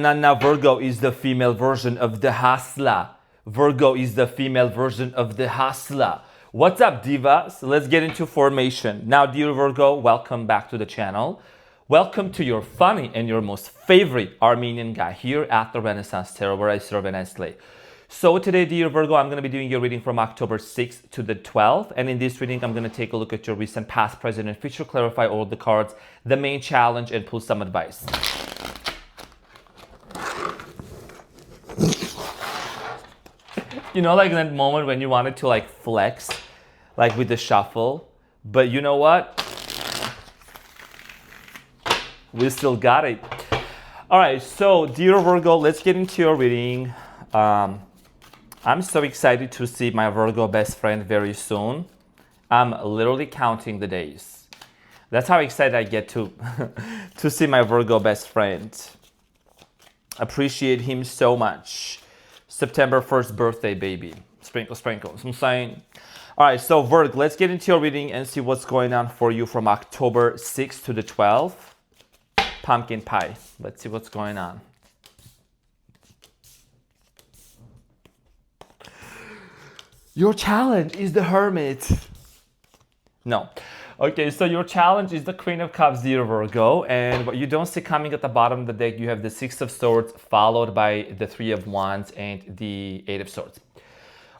Now Virgo is the female version of the hustler. Virgo is the female version of the hustler. What's up, divas? Let's get into formation. Now, dear Virgo, welcome back to the channel. Welcome to your funny and your most favorite Armenian guy here at the Renaissance Tarot, where I serve and I slay. So today, dear Virgo, I'm going to be doing your reading from October 6th to the 12th. And in this reading, I'm going to take a look at your recent, past, present, and future, clarify all the cards, the main challenge, and pull some advice. You know, like that moment when you wanted to like flex, like with the shuffle, but you know what? We still got it. All right, so dear Virgo, let's get into your reading. I'm so excited to see my Virgo best friend very soon. I'm literally counting the days. That's how excited I get to see my Virgo best friend. Appreciate him so much. September 1st birthday, baby. Sprinkle, sprinkle. I'm saying. All right, so Virgo, let's get into your reading and see what's going on for you from October 6th to the 12th. Pumpkin pie. Let's see what's going on. Your challenge is the Hermit. No. Okay, so your challenge is the Queen of Cups, dear Virgo, and what you don't see coming at the bottom of the deck, you have the Six of Swords followed by the Three of Wands and the Eight of Swords.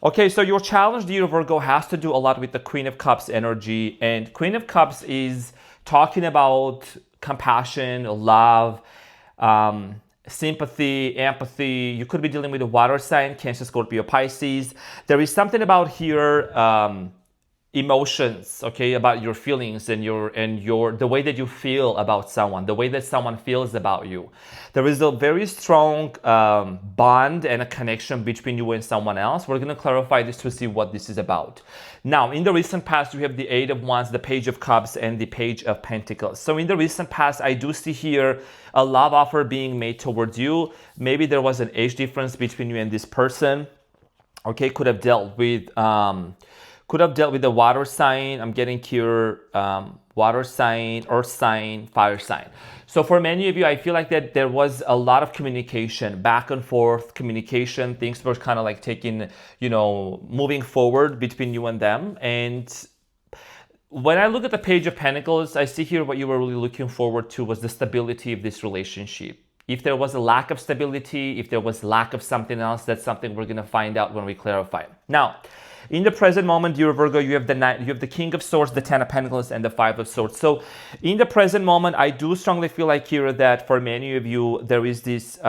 Okay, so your challenge, dear Virgo, has to do a lot with the Queen of Cups energy, and Queen of Cups is talking about compassion, love, sympathy, empathy. You could be dealing with a water sign, Cancer, Scorpio, Pisces. There is something about here, emotions, okay, about your feelings and the way that you feel about someone, the way that someone feels about you. There is a very strong bond and a connection between you and someone else. We're going to clarify this to see what this is about. Now, in the recent past, you have the Eight of Wands, the Page of Cups, and the Page of Pentacles. So in the recent past, I do see here a love offer being made towards you. Maybe there was an age difference between you and this person. Okay, could have dealt with the water sign. I'm getting here water sign, earth sign, fire sign. So for many of you, I feel like that there was a lot of communication, back and forth communication. Things were kind of like taking, moving forward between you and them. And when I look at the Page of Pentacles, I see here what you were really looking forward to was the stability of this relationship. If there was a lack of stability, if there was lack of something else, that's something we're going to find out when we clarify. Now, in the present moment, dear Virgo, you have the King of Swords, the Ten of Pentacles, and the Five of Swords. So in the present moment, I do strongly feel like here that for many of you, there is this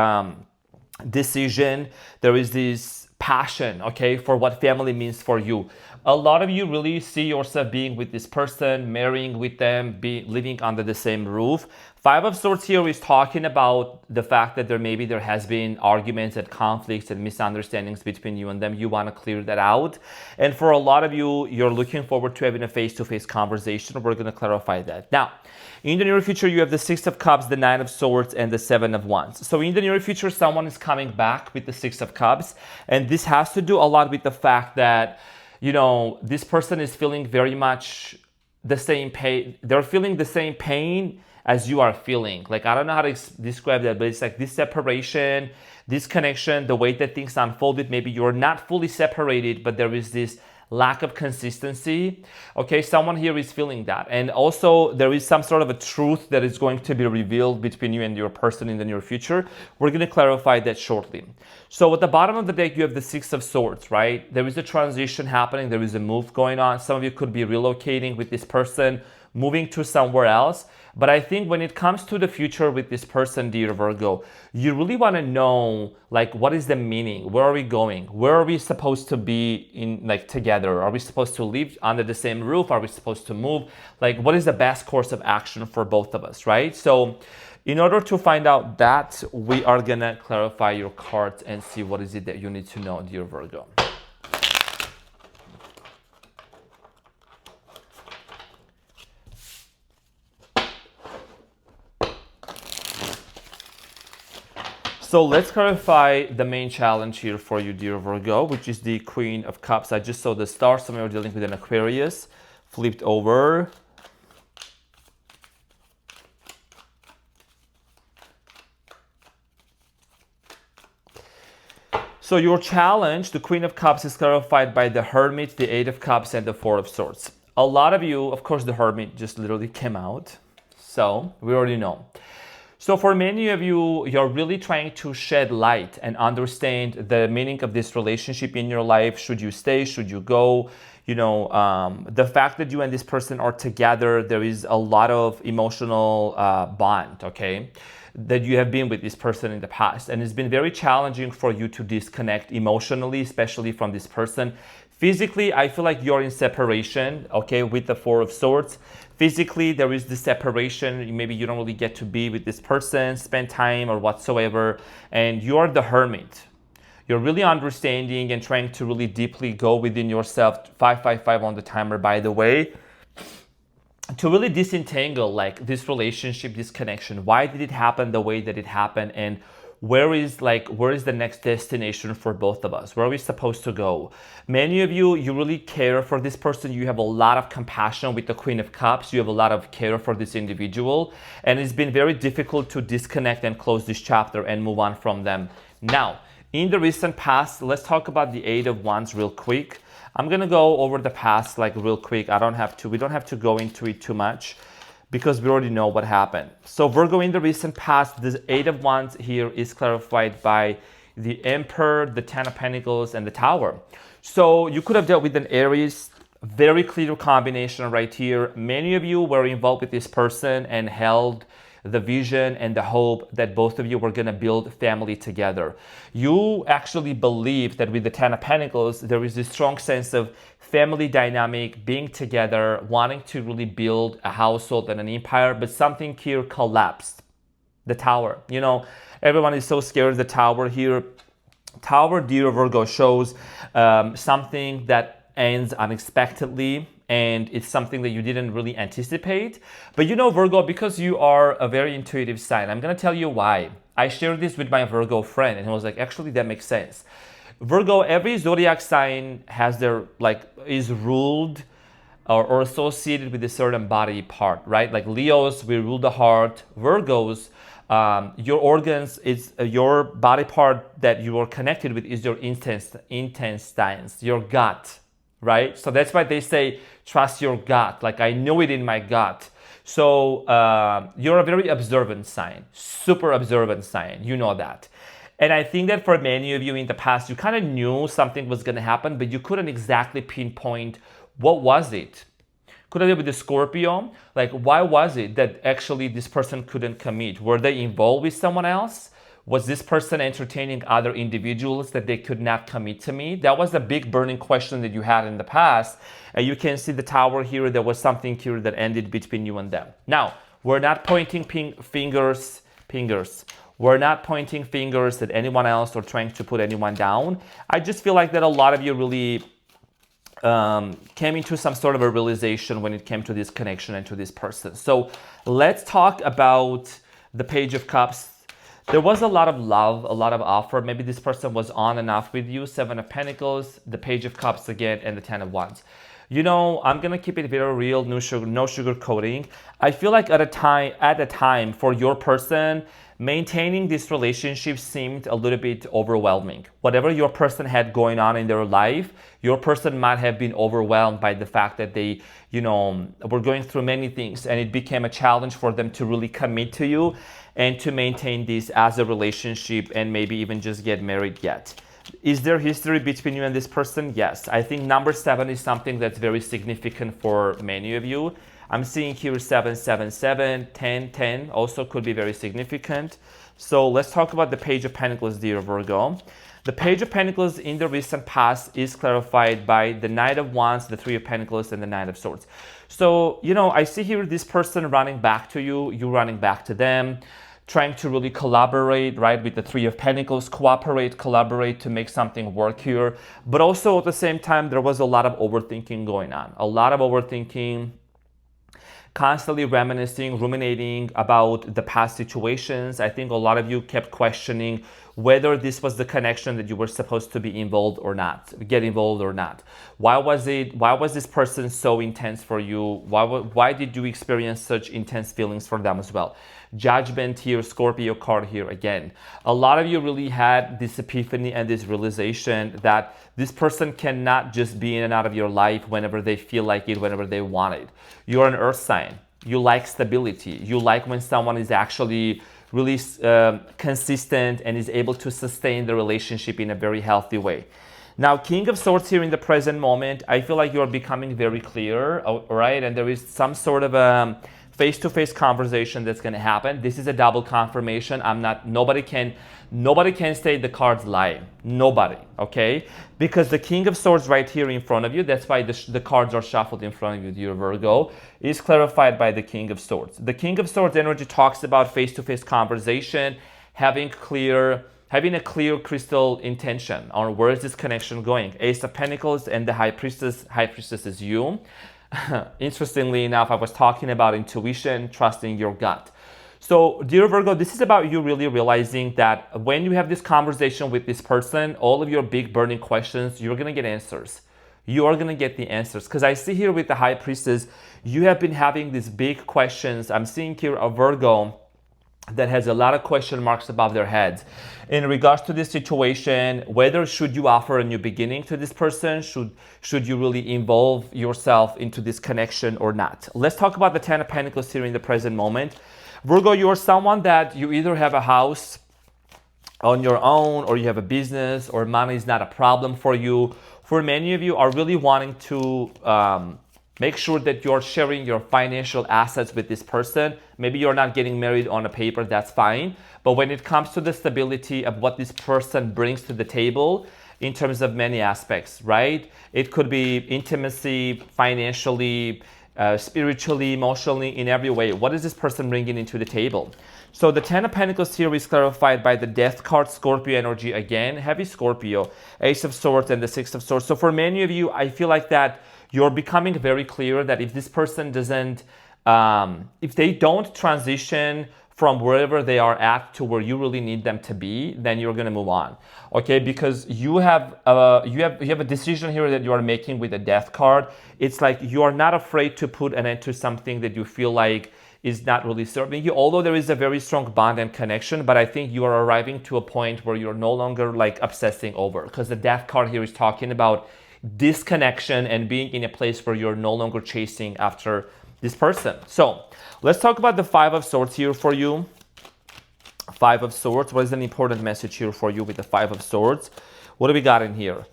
decision, there is this passion, okay, for what family means for you. A lot of you really see yourself being with this person, marrying with them, living under the same roof. Five of Swords here is talking about the fact that there has been arguments and conflicts and misunderstandings between you and them. You want to clear that out. And for a lot of you, you're looking forward to having a face-to-face conversation. We're going to clarify that. Now, in the near future, you have the Six of Cups, the Nine of Swords, and the Seven of Wands. So in the near future, someone is coming back with the Six of Cups. And this has to do a lot with the fact that, this person is feeling very much the same pain. They're feeling the same pain as you are feeling. Like, I don't know how to describe that, but it's like this separation, this connection, the way that things unfolded. Maybe you're not fully separated, but there is this lack of consistency. Okay, someone here is feeling that. And also there is some sort of a truth that is going to be revealed between you and your person in the near future. We're going to clarify that shortly. So at the bottom of the deck, you have the Six of Swords, right? There is a transition happening. There is a move going on. Some of you could be relocating with this person, moving to somewhere else. But I think when it comes to the future with this person, dear Virgo, you really want to know, like, what is the meaning? Where are we going? Where are we supposed to be together? Are we supposed to live under the same roof? Are we supposed to move? Like, what is the best course of action for both of us, right? So in order to find out that, we are going to clarify your cards and see what is it that you need to know, dear Virgo. So let's clarify the main challenge here for you, dear Virgo, which is the Queen of Cups. I just saw the star. Some of you are dealing with an Aquarius. Flipped over. So your challenge, the Queen of Cups, is clarified by the Hermit, the Eight of Cups, and the Four of Swords. A lot of you, of course, the Hermit just literally came out. So we already know. So for many of you, you're really trying to shed light and understand the meaning of this relationship in your life. Should you stay? Should you go? The fact that you and this person are together, there is a lot of emotional bond, okay, that you have been with this person in the past. And it's been very challenging for you to disconnect emotionally, especially from this person. Physically, I feel like you're in separation, okay, with the Four of Swords. Physically, there is this separation. Maybe you don't really get to be with this person, spend time or whatsoever. And you're the Hermit. You're really understanding and trying to really deeply go within yourself. 555 on the timer, by the way. To really disentangle like this relationship, this connection. Why did it happen the way that it happened? And where is the next destination for both of us? Where are we supposed to go? Many of you really care for this person. You have a lot of compassion with the Queen of Cups. You have a lot of care for this individual. And it's been very difficult to disconnect and close this chapter and move on from them. Now, in the recent past, let's talk about the Eight of Wands real quick. I'm gonna go over the past like real quick. We don't have to go into it too much, because we already know what happened. So Virgo, in the recent past, the Eight of Wands here is clarified by the Emperor, the Ten of Pentacles, and the Tower. So you could have dealt with an Aries, very clear combination right here. Many of you were involved with this person and held the vision and the hope that both of you were going to build family together. You actually believe that with the Ten of Pentacles, there is this strong sense of family dynamic, being together, wanting to really build a household and an empire, but something here collapsed. The Tower. Everyone is so scared of the Tower here. Tower, dear Virgo, shows something that ends unexpectedly, and it's something that you didn't really anticipate. But Virgo, because you are a very intuitive sign, I'm going to tell you why. I shared this with my Virgo friend, and he was like, actually, that makes sense. Virgo, every zodiac sign has is ruled or associated with a certain body part, right? Like Leos, we rule the heart. Virgos, your organs, is your body part that you are connected with is your intestines, your gut, right? So that's why they say, trust your gut. Like, I know it in my gut. So you're a very observant sign, super observant sign. You know that. And I think that for many of you in the past, you kind of knew something was going to happen, but you couldn't exactly pinpoint what was it. Could have been with the Scorpio. Like, why was it that actually this person couldn't commit? Were they involved with someone else? Was this person entertaining other individuals that they could not commit to me? That was the big burning question that you had in the past. And you can see the Tower here. There was something here that ended between you and them. Now, we're not pointing fingers. We're not pointing fingers at anyone else or trying to put anyone down. I just feel like that a lot of you really came into some sort of a realization when it came to this connection and to this person. So let's talk about the Page of Cups. There was a lot of love, a lot of offer. Maybe this person was on and off with you. Seven of Pentacles, the Page of Cups again, and the Ten of Wands. I'm going to keep it very real, no sugar coating. I feel like at a time for your person, maintaining this relationship seemed a little bit overwhelming. Whatever your person had going on in their life, your person might have been overwhelmed by the fact that they, were going through many things, and it became a challenge for them to really commit to you and to maintain this as a relationship and maybe even just get married yet. Is there history between you and this person? Yes. I think number 7 is something that's very significant for many of you. I'm seeing here 7, 7, 7, 10, 10 also could be very significant. So let's talk about the Page of Pentacles, dear Virgo. The Page of Pentacles in the recent past is clarified by the Knight of Wands, the Three of Pentacles, and the Knight of Swords. So, I see here this person running back to you, you running back to them, trying to really collaborate, right, with the Three of Pentacles, collaborate to make something work here. But also at the same time, there was a lot of overthinking going on, constantly reminiscing, ruminating about the past situations. I think a lot of you kept questioning whether this was the connection that you were supposed to be involved or not, get involved or not. Why was this person so intense for you? Why did you experience such intense feelings for them as well? Judgment here, Scorpio card here again. A lot of you really had this epiphany and this realization that this person cannot just be in and out of your life whenever they feel like it, whenever they want it. You're an earth sign. You like stability. You like when someone is actually really consistent and is able to sustain the relationship in a very healthy way. Now, King of Swords here in the present moment, I feel like you're becoming very clear, right? And there is some sort of a face-to-face conversation that's going to happen. This is a double confirmation. Nobody can say the cards lie. Nobody, okay? Because the King of Swords right here in front of you, that's why the cards are shuffled in front of you, dear Virgo, is clarified by the King of Swords. The King of Swords energy talks about face-to-face conversation, having a clear crystal intention on where is this connection going. Ace of Pentacles and the High Priestess. High Priestess is you. Interestingly enough, I was talking about intuition, trusting your gut. So, dear Virgo, this is about you really realizing that when you have this conversation with this person, all of your big burning questions, you're going to get answers. You are going to get the answers. Because I see here with the High Priestess, you have been having these big questions. I'm seeing here a Virgo that has a lot of question marks above their heads in regards to this situation. Whether should you offer a new beginning to this person, should you really involve yourself into this connection or not. Let's talk about the Ten of Pentacles here in the present moment. Virgo, you're someone that you either have a house on your own, or you have a business, or money is not a problem for you. For many of you are really wanting to make sure that you're sharing your financial assets with this person. Maybe you're not getting married on a paper, that's fine. But when it comes to the stability of what this person brings to the table in terms of many aspects, right? It could be intimacy, financially, spiritually, emotionally, in every way. What is this person bringing into the table? So the Ten of Pentacles here is clarified by the Death card, Scorpio energy again, heavy Scorpio, Ace of Swords and the Six of Swords. So for many of you, I feel like that you're becoming very clear that if this person doesn't, if they don't transition from wherever they are at to where you really need them to be, then you're gonna move on, okay? Because you have a decision here that you are making with the Death card. It's like you are not afraid to put an end to something that you feel like is not really serving you, although there is a very strong bond and connection. But I think you are arriving to a point where you're no longer like obsessing over, because the Death card here is talking about disconnection and being in a place where you're no longer chasing after this person. So let's talk about the Five of Swords here for you. Five of Swords, what is an important message here for you with the Five of Swords? What do we got in here?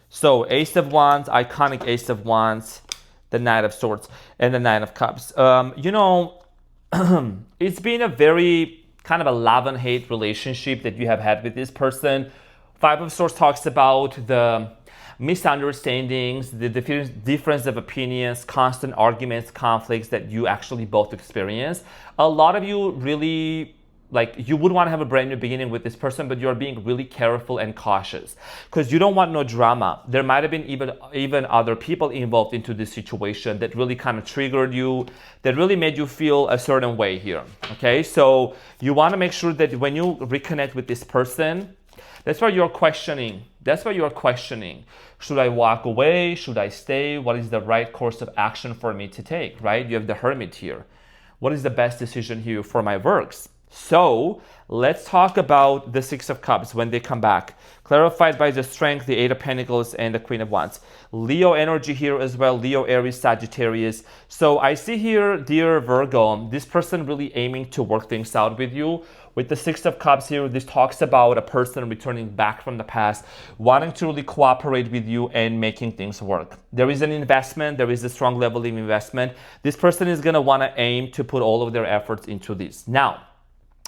So Ace of Wands, iconic Ace of Wands, the Knight of Swords, and the Nine of Cups. It's been a very kind of a love and hate relationship that you have had with this person. Five of Swords talks about the misunderstandings, the difference of opinions, constant arguments, conflicts that you actually both experience. A lot of you really, like, you would want to have a brand new beginning with this person, but you're being really careful and cautious because you don't want no drama. There might have been even other people involved into this situation that really kind of triggered you, that really made you feel a certain way here, okay? So you want to make sure that when you reconnect with this person, that's why you're questioning. Should I walk away? Should I stay? What is the right course of action for me to take, right? You have the Hermit here. What is the best decision here for my Virgs? So let's talk about the Six of Cups when they come back. Clarified by the Strength, the Eight of Pentacles, and the Queen of Wands. Leo energy here as well. Leo, Aries, Sagittarius. So I see here, dear Virgo, this person really aiming to work things out with you. With the Six of Cups here, this talks about a person returning back from the past, wanting to really cooperate with you and making things work. There is an investment. There is a strong level of investment. This person is going to want to aim to put all of their efforts into this. Now,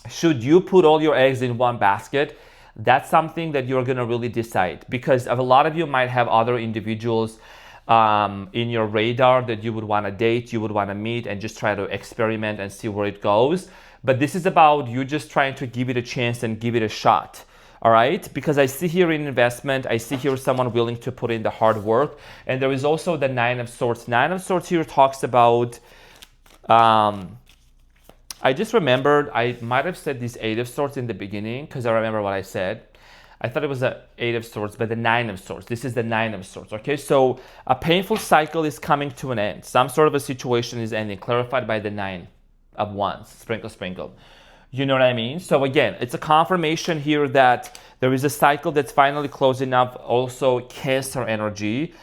should you put all your eggs in one basket? That's something that you're going to really decide, because a lot of you might have other individuals in your radar that you would want to date, you would want to meet and just try to experiment and see where it goes. But this is about you just trying to give it a chance and give it a shot. All right, because I see here an investment, I see here someone willing to put in the hard work. And there is also the Nine of Swords. Nine of Swords here talks about, I just remembered, I might have said this Eight of Swords in the beginning because I remember what I said. I thought it was the Eight of Swords, but the Nine of Swords. This is the Nine of Swords, okay? So a painful cycle is coming to an end. Some sort of a situation is ending, clarified by the Nine of Wands. Sprinkle, sprinkle. You know what I mean? So again, it's a confirmation here that there is a cycle that's finally closing up. Also, Cancer energy.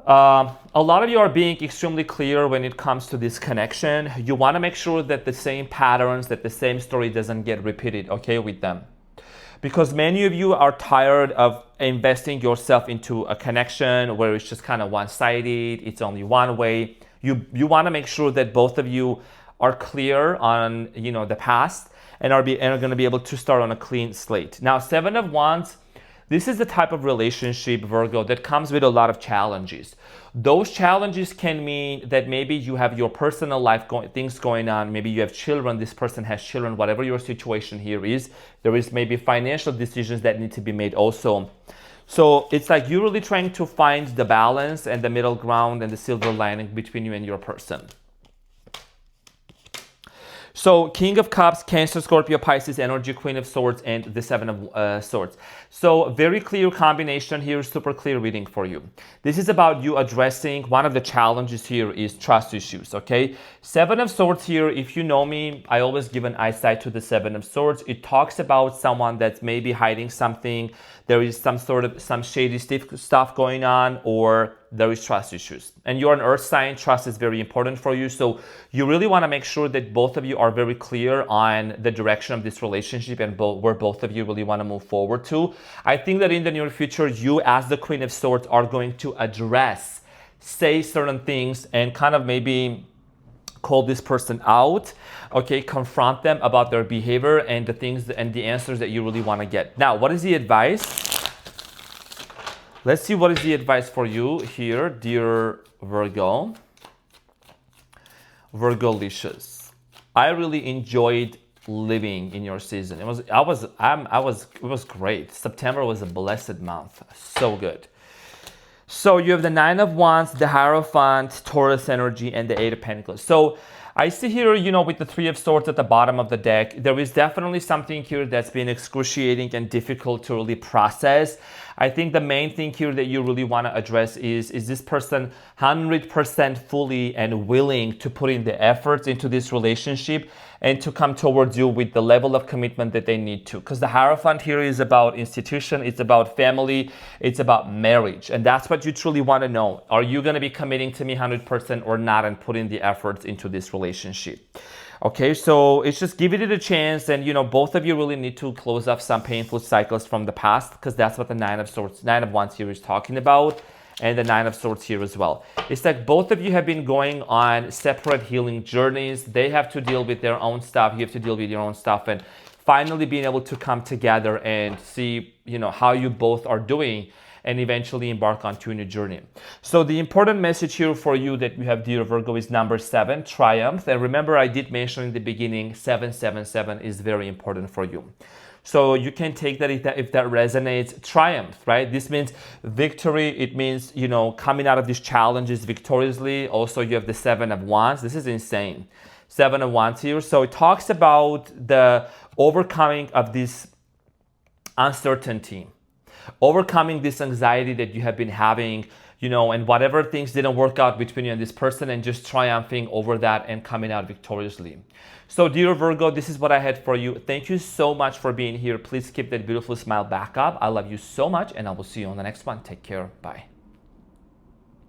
A lot of you are being extremely clear when it comes to this connection. You want to make sure that the same patterns, that the same story doesn't get repeated, okay, with them. Because many of you are tired of investing yourself into a connection where it's just kind of one-sided, it's only one way. You want to make sure that both of you are clear on, you know, the past and are going to be able to start on a clean slate. Now, Seven of Wands, this is the type of relationship, Virgo, that comes with a lot of challenges. Those challenges can mean that maybe you have your personal life things going on. Maybe you have children, this person has children, whatever your situation here is. There is maybe financial decisions that need to be made also. So it's like you're really trying to find the balance and the middle ground and the silver lining between you and your person. So King of Cups, Cancer, Scorpio, Pisces energy, Queen of Swords, and the Seven of Swords. So very clear combination here, super clear reading for you. This is about you addressing one of the challenges here is trust issues, okay? Seven of Swords here, if you know me, I always give an eyesight to the Seven of Swords. It talks about someone that's maybe hiding something. There is some shady stuff going on, or there is trust issues. And you're an earth sign, trust is very important for you. So you really want to make sure that both of you are very clear on the direction of this relationship and where both of you really want to move forward to. I think that in the near future, you as the Queen of Swords are going to address, say certain things and kind of maybe call this person out, okay, confront them about their behavior and the things and the answers that you really want to get. Now, what is the advice? Let's see what is the advice for you here, dear Virgo. Virgolicious. I really enjoyed living in your season. It was great. September was a blessed month. So good. So you have the Nine of Wands, the Hierophant, Taurus energy, and the Eight of Pentacles. So I see here, you know, with the Three of Swords at the bottom of the deck, there is definitely something here that's been excruciating and difficult to really process. I think the main thing here that you really want to address is this person 100% fully and willing to put in the efforts into this relationship and to come towards you with the level of commitment that they need to. Because the Hierophant here is about institution, it's about family, it's about marriage. And that's what you truly want to know. Are you going to be committing to me 100% or not and putting the efforts into this relationship? Okay, so it's just giving it a chance, and you know, both of you really need to close off some painful cycles from the past, because that's what the Nine of Wands here is talking about, and the Nine of Swords here as well. It's like both of you have been going on separate healing journeys. They have to deal with their own stuff, you have to deal with your own stuff, and finally being able to come together and see, you know, how you both are doing and eventually embark onto a new journey. So the important message here for you that we have, dear Virgo, is number 7, triumph. And remember, I did mention in the beginning, 777 is very important for you. So you can take that if that resonates, triumph, right? This means victory. It means, you know, coming out of these challenges victoriously. Also, you have the Seven of Wands. This is insane. Seven of Wands here. So it talks about the overcoming of this uncertainty, overcoming this anxiety that you have been having, you know, and whatever things didn't work out between you and this person, and just triumphing over that and coming out victoriously. So dear Virgo, this is what I had for you. Thank you so much for being here. Please keep that beautiful smile back up. I love you so much, and I will see you on the next one. Take care. Bye.